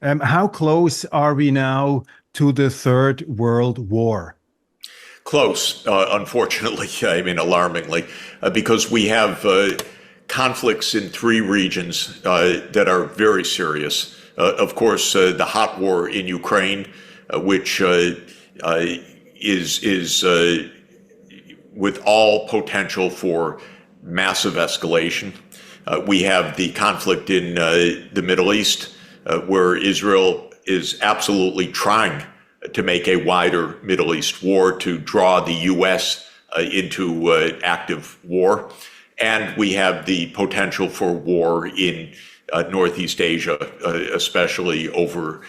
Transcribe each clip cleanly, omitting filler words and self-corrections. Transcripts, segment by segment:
How close are we now to the Third World War? Close, unfortunately, I mean, alarmingly, because we have conflicts in three regions that are very serious. Of course, the hot war in Ukraine, which is with all potential for massive escalation. We have the conflict in the Middle East, where Israel is absolutely trying to make a wider Middle East war to draw the U.S. Into active war. And we have the potential for war in Northeast Asia, especially over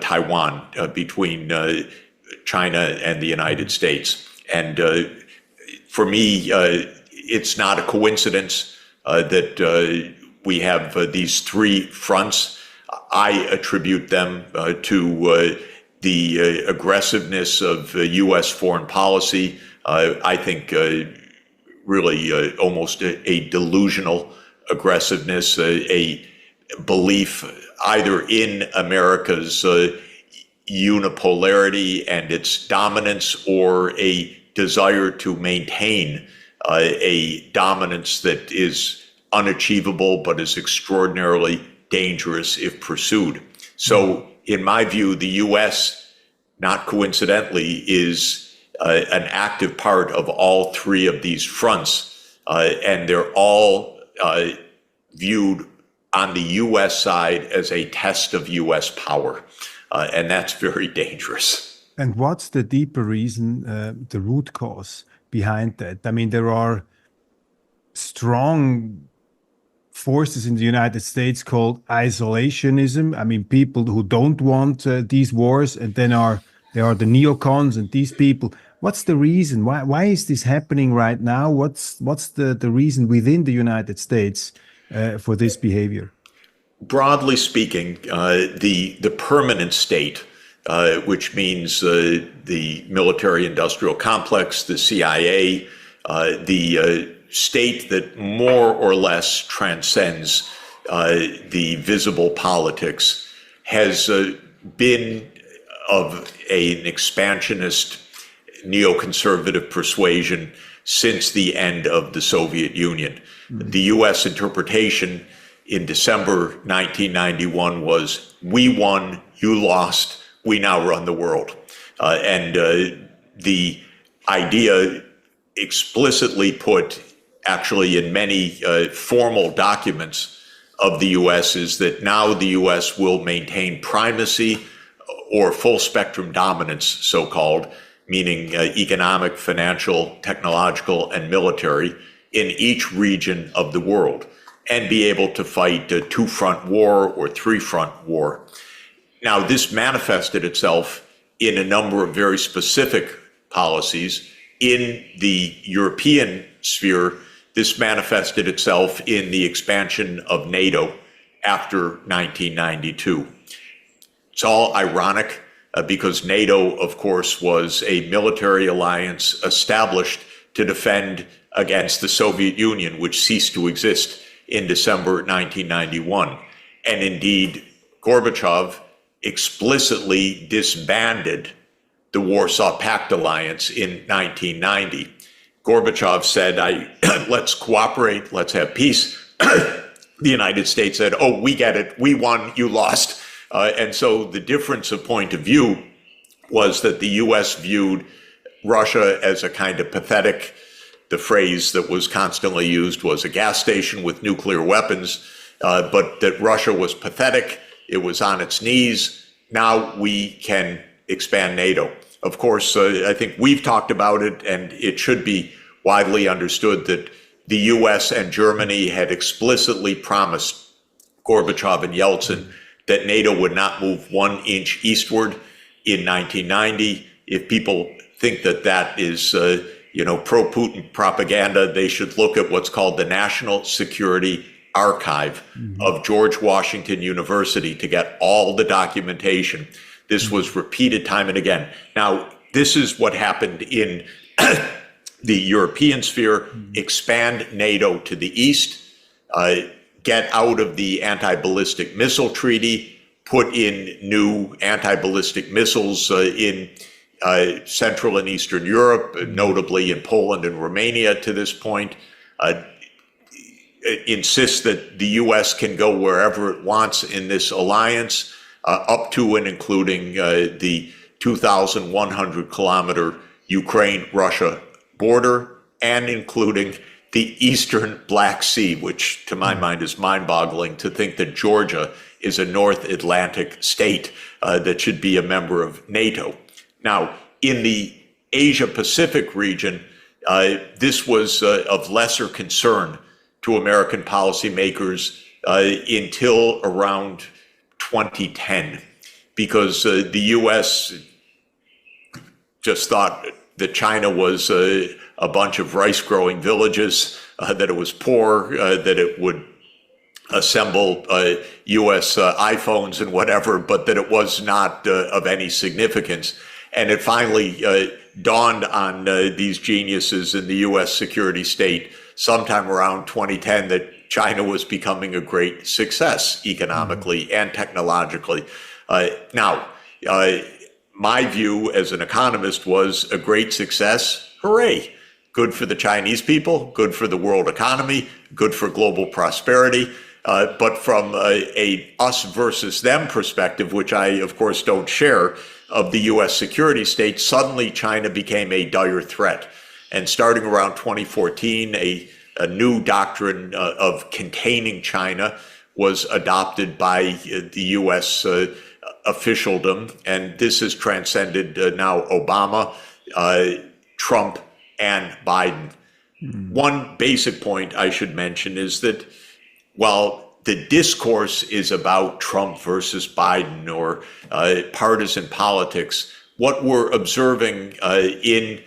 Taiwan, between China and the United States. And for me, it's not a coincidence that we have these three fronts. I attribute them to the aggressiveness of U.S. foreign policy. I think really almost a delusional aggressiveness, a belief either in America's unipolarity and its dominance, or a desire to maintain a dominance that is unachievable but is extraordinarily dangerous if pursued. So, in my view, the U.S., not coincidentally, is an active part of all three of these fronts, and they're all viewed on the U.S. side as a test of U.S. power, and that's very dangerous. And what's the deeper reason, the root cause behind that? I mean, there are strong forces in the United States called isolationism. I mean, people who don't want these wars, and then there are the neocons and these people. What's the reason? Why is this happening right now? What's the reason within the United States for this behavior? Broadly speaking, the permanent state, which means the military-industrial complex, the CIA, the state that more or less transcends the visible politics, has been of an expansionist neoconservative persuasion since the end of the Soviet Union. The U.S. interpretation in December 1991 was, we won, you lost, we now run the world. And the idea explicitly put actually in many formal documents of the U.S. is that now the U.S. will maintain primacy or full spectrum dominance, so-called, meaning economic, financial, technological, and military in each region of the world, and be able to fight a two-front war or three-front war. Now, this manifested itself in a number of very specific policies. In the European sphere, this manifested itself in the expansion of NATO after 1992. It's all ironic because NATO, of course, was a military alliance established to defend against the Soviet Union, which ceased to exist in December 1991. And indeed, Gorbachev explicitly disbanded the Warsaw Pact alliance in 1990. Gorbachev said, let's cooperate, let's have peace. The United States said, oh, we get it, we won, you lost. And so the difference of point of view was that the U.S. viewed Russia as a kind of pathetic, the phrase that was constantly used was a gas station with nuclear weapons, but that Russia was pathetic, it was on its knees. Now we can expand NATO. Of course, I think we've talked about it, and it should be widely understood that the U.S. and Germany had explicitly promised Gorbachev and Yeltsin that NATO would not move 1 inch eastward in 1990. If people think that that is, pro-Putin propaganda, they should look at what's called the National Security Archive of George Washington University to get all the documentation. This was repeated time and again. Now, this is what happened in the European sphere: expand NATO to the east, get out of the anti-ballistic missile treaty, put in new anti-ballistic missiles in Central and Eastern Europe, notably in Poland and Romania to this point, insists that the U.S. can go wherever it wants in this alliance, up to and including the 2,100-kilometer Ukraine-Russia border, and including the eastern Black Sea, which to my mind is mind-boggling to think that Georgia is a North Atlantic state that should be a member of NATO. Now, in the Asia-Pacific region, this was of lesser concern to American policymakers until around 2010, because the U.S. just thought that China was a bunch of rice-growing villages, that it was poor, that it would assemble U.S. iPhones and whatever, but that it was not of any significance. And it finally dawned on these geniuses in the U.S. security state sometime around 2010 that China was becoming a great success economically and technologically. Now, my view as an economist was a great success. Hooray! Good for the Chinese people, good for the world economy, good for global prosperity. But from a us versus them perspective, which I, of course, don't share, of the U.S. security state, suddenly China became a dire threat. And starting around 2014, a new doctrine of containing China was adopted by the U.S. Officialdom, and this has transcended now Obama, Trump, and Biden. One basic point I should mention is that while the discourse is about Trump versus Biden or partisan politics, what we're observing in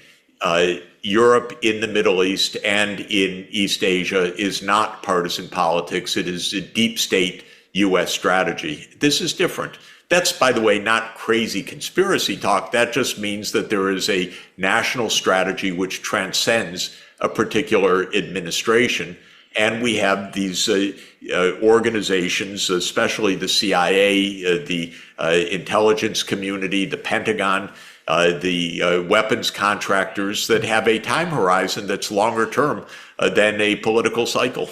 Europe, in the Middle East, and in East Asia is not partisan politics. It is a deep state U.S. strategy. This is different. That's, by the way, not crazy conspiracy talk. That just means that there is a national strategy which transcends a particular administration. And we have these organizations, especially the CIA, the intelligence community, the Pentagon, the weapons contractors that have a time horizon that's longer term than a political cycle.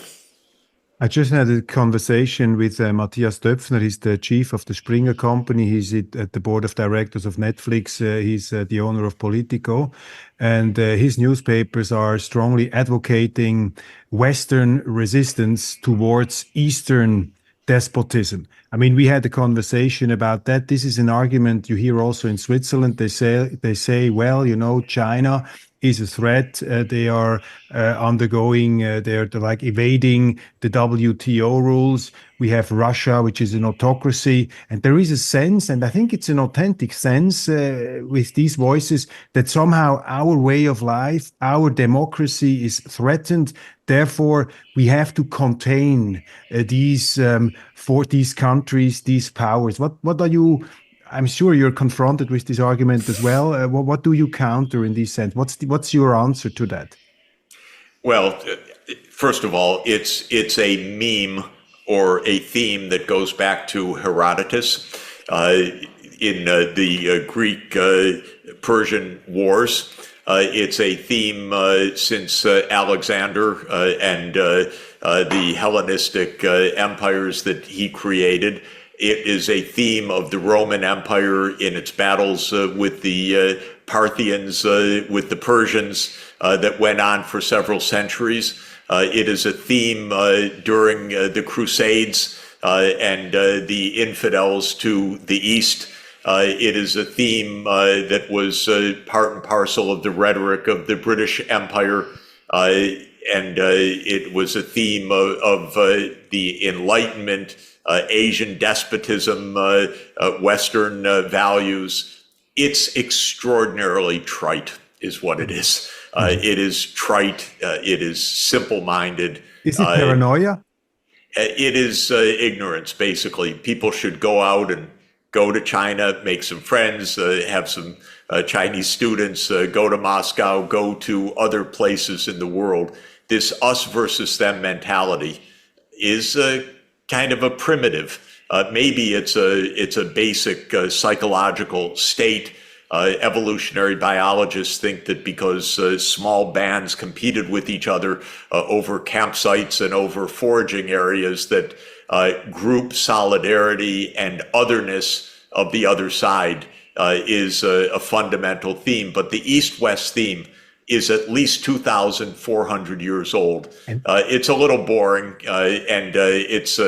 I just had a conversation with Matthias Döpfner. He's the chief of the Springer Company. He's at the board of directors of Netflix. He's the owner of Politico. And his newspapers are strongly advocating Western resistance towards Eastern despotism. I mean, we had a conversation about that. This is an argument you hear also in Switzerland. They say, well, you know, China is a threat. They are undergoing, they're like evading the WTO rules. We have Russia, which is an autocracy. And there is a sense, and I think it's an authentic sense with these voices, that somehow our way of life, our democracy is threatened. Therefore, we have to contain for these countries, these powers. What are you? I'm sure you're confronted with this argument as well. What do you counter in this sense? What's your answer to that? Well, first of all, it's a meme or a theme that goes back to Herodotus in the Greek-Persian Wars. It's a theme since Alexander and the Hellenistic empires that he created. It is a theme of the Roman Empire in its battles with the Parthians, with the Persians that went on for several centuries. It is a theme during the Crusades and the infidels to the East. It is a theme that was part and parcel of the rhetoric of the British Empire. And it was a theme of the Enlightenment, Asian despotism, Western values. It's extraordinarily trite, is what it is. It is trite. It is simple-minded. Is it paranoia? It is ignorance, basically. People should go out and go to China, make some friends, have some Chinese students, go to Moscow, go to other places in the world. This us versus them mentality is kind of a primitive Maybe it's a basic psychological state. Evolutionary biologists think that because small bands competed with each other over campsites and over foraging areas, that group solidarity and otherness of the other side is a fundamental theme. But the East-West theme is at least 2,400 years old. It's a little boring, and it's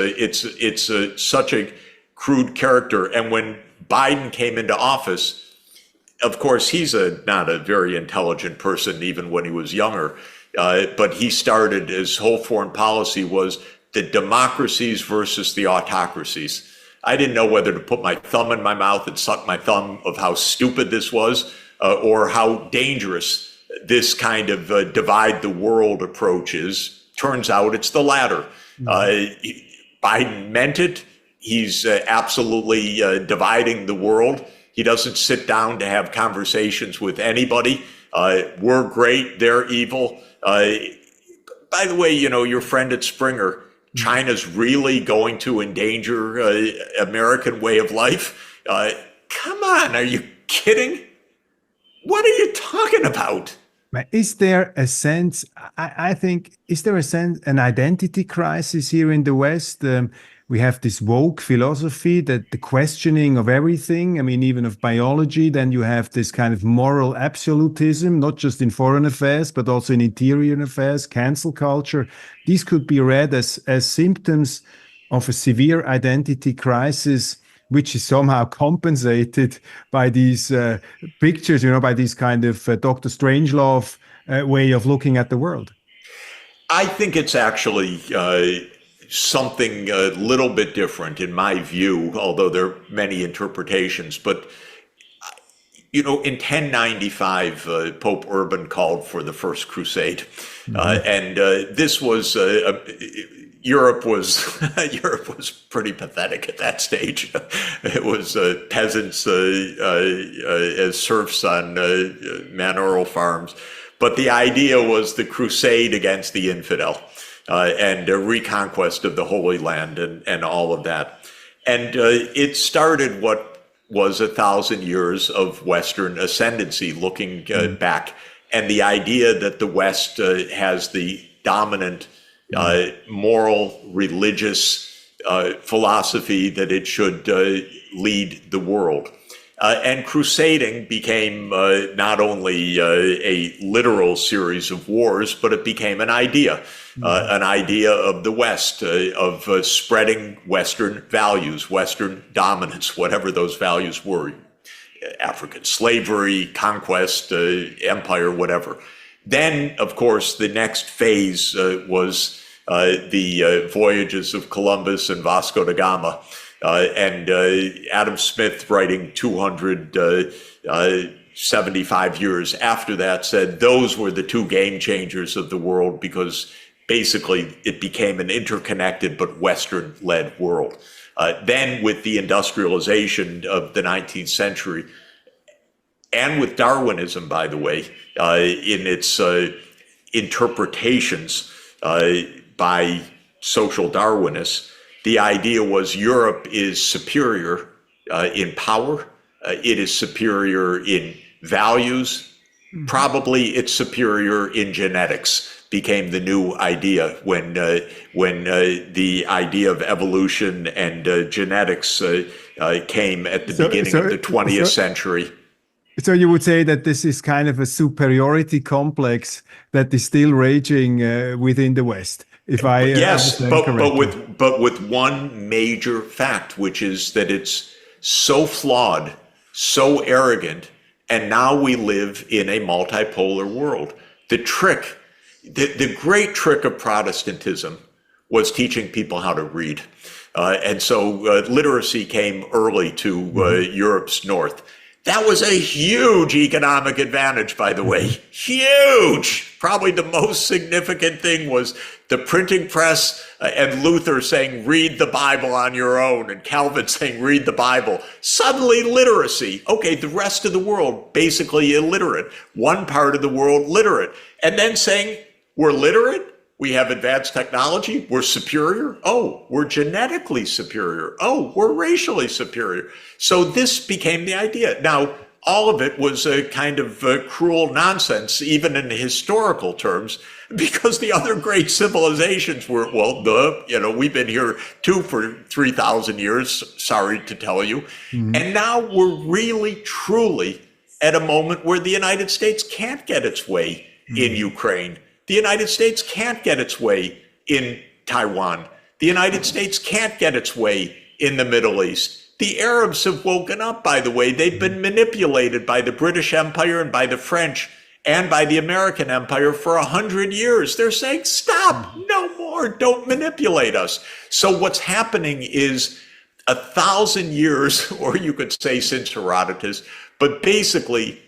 such a crude character. And when Biden came into office, of course, he's not a very intelligent person, even when he was younger. But he started, his whole foreign policy was the democracies versus the autocracies. I didn't know whether to put my thumb in my mouth and suck my thumb of how stupid this was, or how dangerous this kind of divide the world approach is. Turns out it's the latter. Biden meant it. He's absolutely dividing the world. He doesn't sit down to have conversations with anybody. We're great, they're evil. By the way, your friend at Springer, China's really going to endanger American way of life? Come on, are you kidding? What are you talking about? Is there a sense, I think, is there a sense, an identity crisis here in the West? We have this woke philosophy that the questioning of everything, I mean, even of biology, then you have this kind of moral absolutism, not just in foreign affairs, but also in interior affairs, cancel culture. These could be read as symptoms of a severe identity crisis, which is somehow compensated by these pictures, by these kind of Dr. Strangelove way of looking at the world. I think it's actually something a little bit different in my view, although there are many interpretations. But, in 1095, Pope Urban called for the First Crusade. And this was, Europe was pretty pathetic at that stage. It was peasants as serfs on manorial farms. But the idea was the crusade against the infidel. And a reconquest of the Holy Land and all of that. And it started what was 1,000 years of Western ascendancy, looking back. And the idea that the West has the dominant moral, religious philosophy that it should lead the world. And crusading became not only a literal series of wars, but it became an idea of the West, of spreading Western values, Western dominance, whatever those values were, African slavery, conquest, empire, whatever. Then, of course, the next phase was the voyages of Columbus and Vasco da Gama. And Adam Smith, writing 275 years after that, said those were the two game changers of the world, because basically it became an interconnected but Western-led world. Then with the industrialization of the 19th century, and with Darwinism, by the way, in its interpretations by social Darwinists, the idea was Europe is superior in power, it is superior in values, probably it's superior in genetics, became the new idea when the idea of evolution and genetics came at the beginning of the 20th century. So you would say that this is kind of a superiority complex that is still raging within the West. Yes, but with one major fact, which is that it's so flawed, so arrogant, and now we live in a multipolar world. The great trick of Protestantism was teaching people how to read. And so literacy came early to Europe's north. That was a huge economic advantage, by the way. Huge! Probably the most significant thing was the printing press and Luther saying, read the Bible on your own, and Calvin saying, read the Bible. Suddenly literacy. Okay, the rest of the world basically illiterate. One part of the world literate. And then saying, we're literate? We have advanced technology. We're superior. Oh, we're genetically superior. Oh, we're racially superior. So this became the idea. Now, all of it was a kind of cruel nonsense, even in historical terms, because the other great civilizations were, well, we've been here too for 3,000 years, sorry to tell you. Mm-hmm. And now we're really, truly at a moment where the United States can't get its way in Ukraine. The United States can't get its way in Taiwan. The United States can't get its way in the Middle East. The Arabs have woken up, by the way. They've been manipulated by the British Empire and by the French and by the American Empire for 100 years. They're saying, stop, no more, don't manipulate us. So what's happening is 1,000 years, or you could say since Herodotus, but basically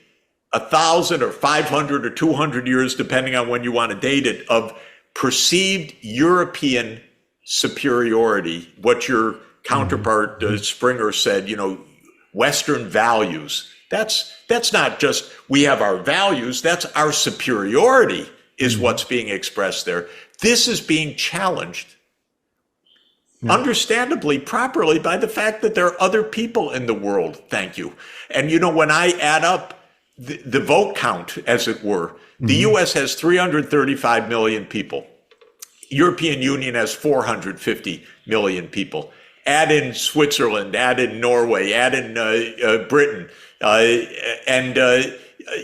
1,000 or 500 or 200 years, depending on when you want to date it, of perceived European superiority, what your counterpart Springer said, Western values. That's not just we have our values, that's our superiority is what's being expressed there. This is being challenged, understandably, properly, by the fact that there are other people in the world, thank you. And when I add up the vote count, as it were, the US has 335 million people. European Union has 450 million people. Add in Switzerland, add in Norway, add in Britain, and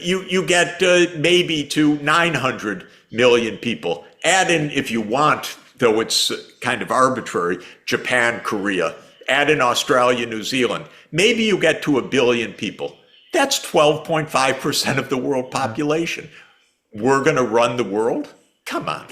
you get maybe to 900 million people. Add in, if you want, though it's kind of arbitrary, Japan, Korea. Add in Australia, New Zealand. Maybe you get to 1 billion people. That's 12.5% of the world population. We're going to run the world? Come on.